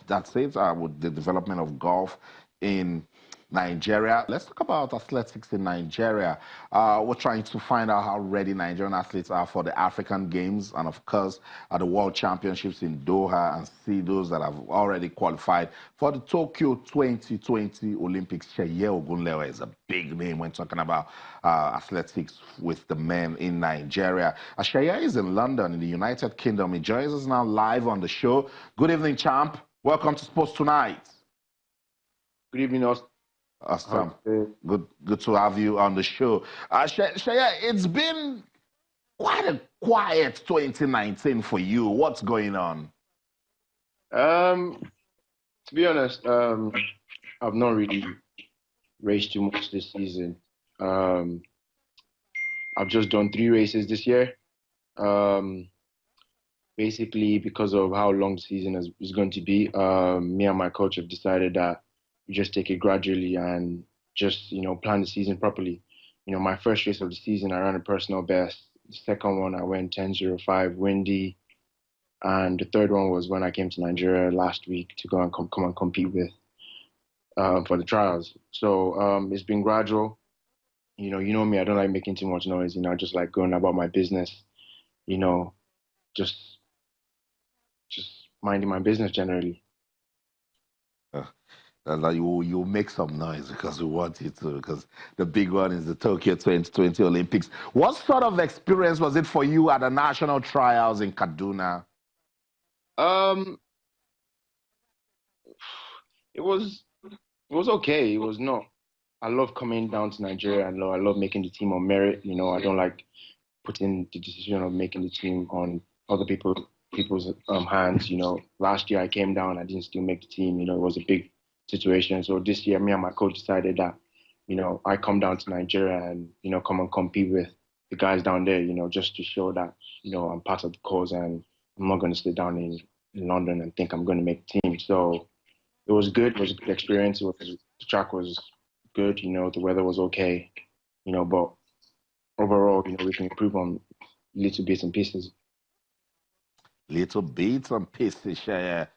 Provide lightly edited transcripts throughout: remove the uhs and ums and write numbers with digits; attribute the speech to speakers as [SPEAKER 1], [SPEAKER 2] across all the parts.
[SPEAKER 1] That's it with the development of golf in Nigeria. Let's talk about athletics in Nigeria. We're trying to find out how ready Nigerian athletes are for the African Games and, of course, at the World Championships in Doha, and see those that have already qualified for the Tokyo 2020 Olympics. Sheye Ogunlewe is a big name when talking about athletics with the men in Nigeria. Sheye is in London, in the United Kingdom. He joins us now live on the show. Good evening, champ. Welcome to Sports Tonight.
[SPEAKER 2] Good evening, Austin.
[SPEAKER 1] Awesome. Good to have you on the show. Sheye, it's been quite a quiet 2019 for you. What's going on?
[SPEAKER 2] To be honest, I've not really raced too much this season. I've just done 3 races this year. Basically, because of how long the season is going to be, me and my coach have decided that we just take it gradually and just, plan the season properly. My first race of the season, I ran a personal best. The second one, I went 10:05 windy. And the third one was when I came to Nigeria last week to go and come and compete with for the trials. So it's been gradual. You know me, I don't like making too much noise. I just like going about my business. Just minding my business generally.
[SPEAKER 1] You make some noise because we want you to, because the big one is the Tokyo 2020 Olympics. What sort of experience was it for you at the national trials in Kaduna?
[SPEAKER 2] It was okay. It was not. I love coming down to Nigeria. I love making the team on merit. I don't like putting the decision of making the team on other people's hands. Last year I came down, I didn't still make the team. It was a big situation. So this year, me and my coach decided that, I come down to Nigeria and, come and compete with the guys down there, just to show that, I'm part of the cause and I'm not going to stay down in London and think I'm going to make the team. So it was good. It was a good experience. The track was good. The weather was okay, but overall, we can improve on little bits and pieces.
[SPEAKER 1] Little bits and pieces, yeah.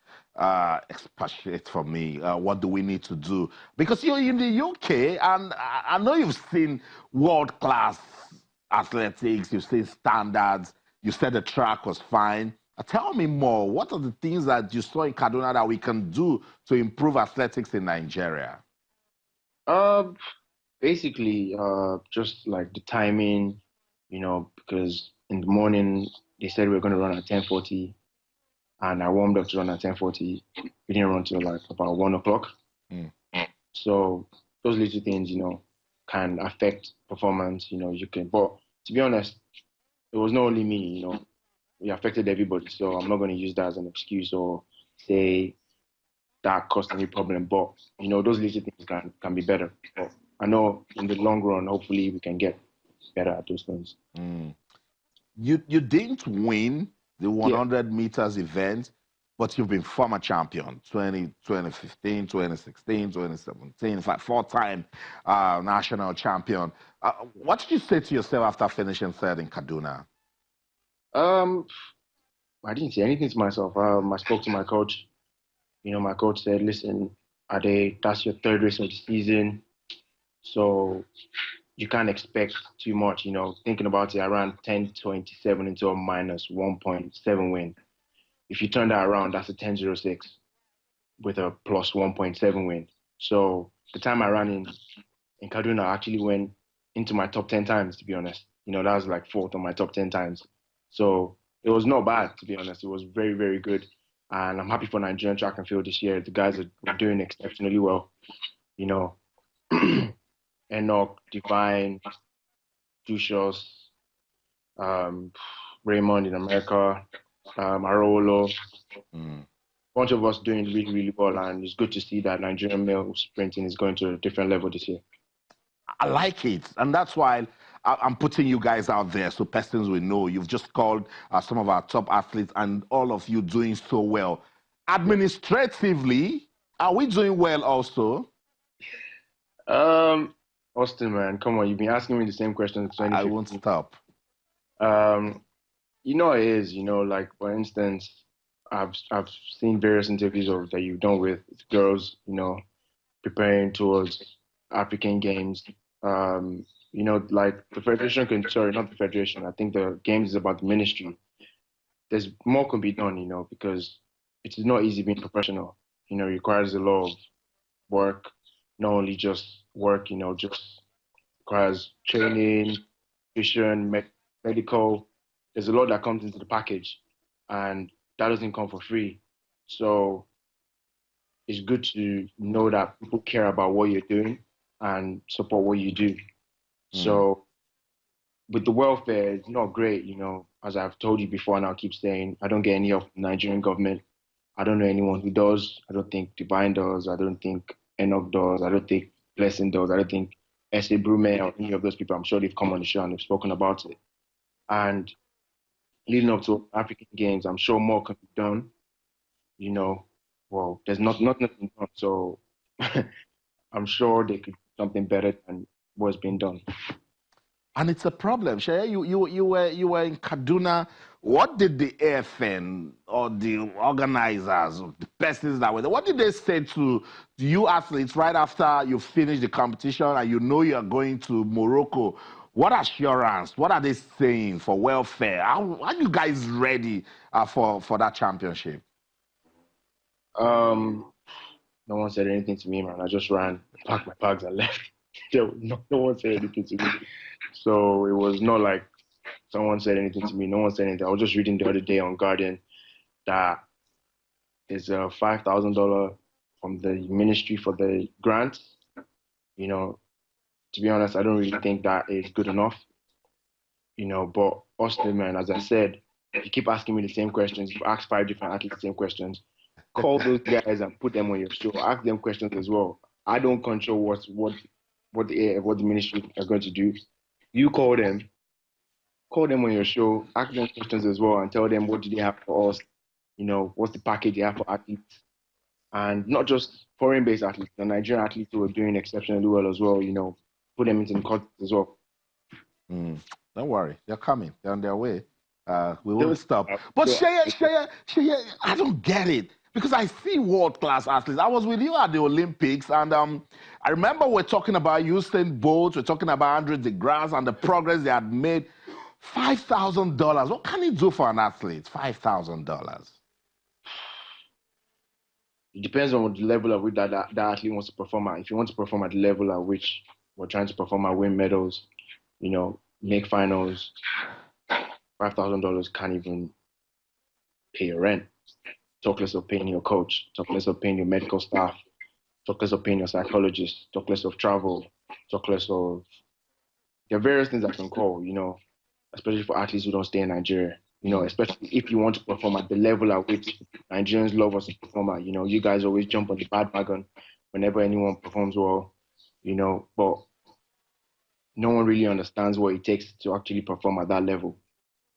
[SPEAKER 1] Expatiate for me. What do we need to do? Because you're in the UK, and I know you've seen world-class athletics, you've seen standards, you said the track was fine. Tell me more. What are the things that you saw in Kaduna that we can do to improve athletics in Nigeria?
[SPEAKER 2] Basically, just like the timing, because in the morning they said we were going to run at 10:40. And I warmed up to run at 10:40. We didn't run till like about 1 o'clock. So those little things, can affect performance. But to be honest, it was not only me. It affected everybody. So I'm not going to use that as an excuse or say that caused any problem. But those little things can be better. But I know in the long run, hopefully we can get better at those things.
[SPEAKER 1] You didn't win the 100 meters event, but you've been former champion, 2015, 2016, 2017, in fact, 4-time national champion. What did you say to yourself after finishing third in Kaduna?
[SPEAKER 2] I didn't say anything to myself. I spoke to my coach. My coach said, listen, Ade, that's your 3rd race of the season, so you can't expect too much. Thinking about it, I ran 10:27 into a -1.7 win. If you turn that around, that's a 10:06 with a +1.7 win. So the time I ran in Kaduna, I actually went into my top 10 times, to be honest. That was like 4th on my top 10 times. So it was not bad, to be honest. It was very, very good. And I'm happy for Nigerian track and field this year. The guys are doing exceptionally well. Enoch, Divine, Dushos, Raymond in America, Arolo. Bunch of us doing really, really well, and it's good to see that Nigerian male sprinting is going to a different level this year.
[SPEAKER 1] I like it, and that's why I'm putting you guys out there so persons will know. You've just called some of our top athletes, and all of you doing so well. Administratively, are we doing well also?
[SPEAKER 2] Austin, man, come on, you've been asking me the same question.
[SPEAKER 1] I won't stop.
[SPEAKER 2] It is, like, for instance, I've seen various interviews of that you've done with girls, preparing towards African games. Like the federation can, sorry, not the federation. I think the games is about the ministry. There's more can be done, because it is not easy being professional. It requires a lot of work, not only just work, just requires training, nutrition, medical. There's a lot that comes into the package, and that doesn't come for free. So it's good to know that people care about what you're doing and support what you do. So with the welfare, it's not great, as I've told you before, and I'll keep saying, I don't get any of the Nigerian government. I don't know anyone who does. I don't think Divine does. I don't think Enoch does. I don't think Blessing does. I don't think S.A. Brume or any of those people. I'm sure they've come on the show and they've spoken about it. And leading up to African Games, I'm sure more can be done. Well, there's nothing done. So I'm sure they could do something better than what's been done.
[SPEAKER 1] And it's a problem. Sheye, you were in Kaduna. What did the AFN or the organizers, or the persons that were there, what did they say to you athletes right after you finish the competition and you know you are going to Morocco? What assurance? What are they saying for welfare? How are you guys ready for that championship?
[SPEAKER 2] No one said anything to me, man. I just ran, packed my bags, and left. No one said anything to me. So it was not like someone said anything to me. No one said anything. I was just reading the other day on Guardian that there's a $5,000 from the ministry for the grant. To be honest, I don't really think that is good enough. But Austin, man, as I said, you keep asking me the same questions. You ask 5 different athletes the same questions. Call those guys and put them on your show. Ask them questions as well. I don't control what the ministry are going to do. You call them on your show, ask them questions as well, and tell them what do they have for us. What's the package they have for athletes, and not just foreign-based athletes, the Nigerian athletes who are doing exceptionally well as well. Put them into the context as well.
[SPEAKER 1] Don't worry, they're coming. They're on their way. We won't stop. But Sheye, I don't get it. Because I see world-class athletes. I was with you at the Olympics, and I remember we're talking about Usain Bolt, we're talking about Andre DeGrasse and the progress they had made. $5,000. What can you do for an athlete? $5,000.
[SPEAKER 2] It depends on the level at which that athlete wants to perform at. If you want to perform at the level at which we're trying to perform at, win medals, make finals, $5,000 can't even pay your rent. Talk less of paying your coach, talk less of paying your medical staff, talk less of paying your psychologist, talk less of travel, talk less of... There are various things I can call, especially for athletes who don't stay in Nigeria, especially if you want to perform at the level at which Nigerians love us to perform at. You guys always jump on the bandwagon whenever anyone performs well, but no one really understands what it takes to actually perform at that level.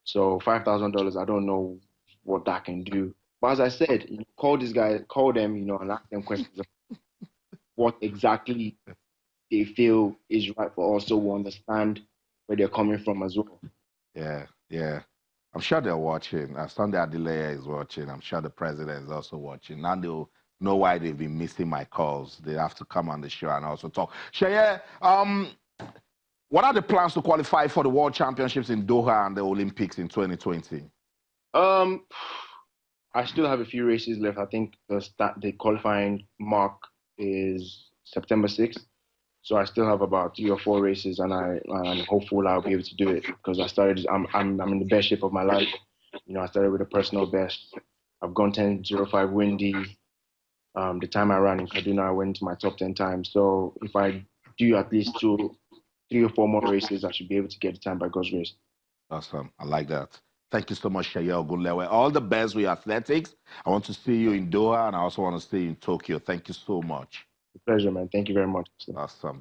[SPEAKER 2] So $5,000, I don't know what that can do. But as I said, call these guys, call them, and ask them questions of what exactly they feel is right for us, so we understand where they're coming from as well.
[SPEAKER 1] Yeah. I'm sure they're watching. Sunday Adeleye is watching. I'm sure the president is also watching. Now they'll know why they've been missing my calls. They have to come on the show and also talk. Sheye, what are the plans to qualify for the World Championships in Doha and the Olympics in 2020?
[SPEAKER 2] I still have a few races left. I think the qualifying mark is September 6th. So I still have about 3 or 4 races, and I'm hopeful I'll be able to do it because I'm in the best shape of my life. I started with a personal best. I've gone 10:05 windy. The time I ran in Kaduna, I went to my top 10 times. So if I do at least 3 or 4 more races, I should be able to get the time by God's grace.
[SPEAKER 1] Awesome. I like that. Thank you so much, Sheye Ogunlewe. All the best with athletics. I want to see you in Doha, and I also want to see you in Tokyo. Thank you so much.
[SPEAKER 2] A pleasure, man. Thank you very much.
[SPEAKER 1] Awesome.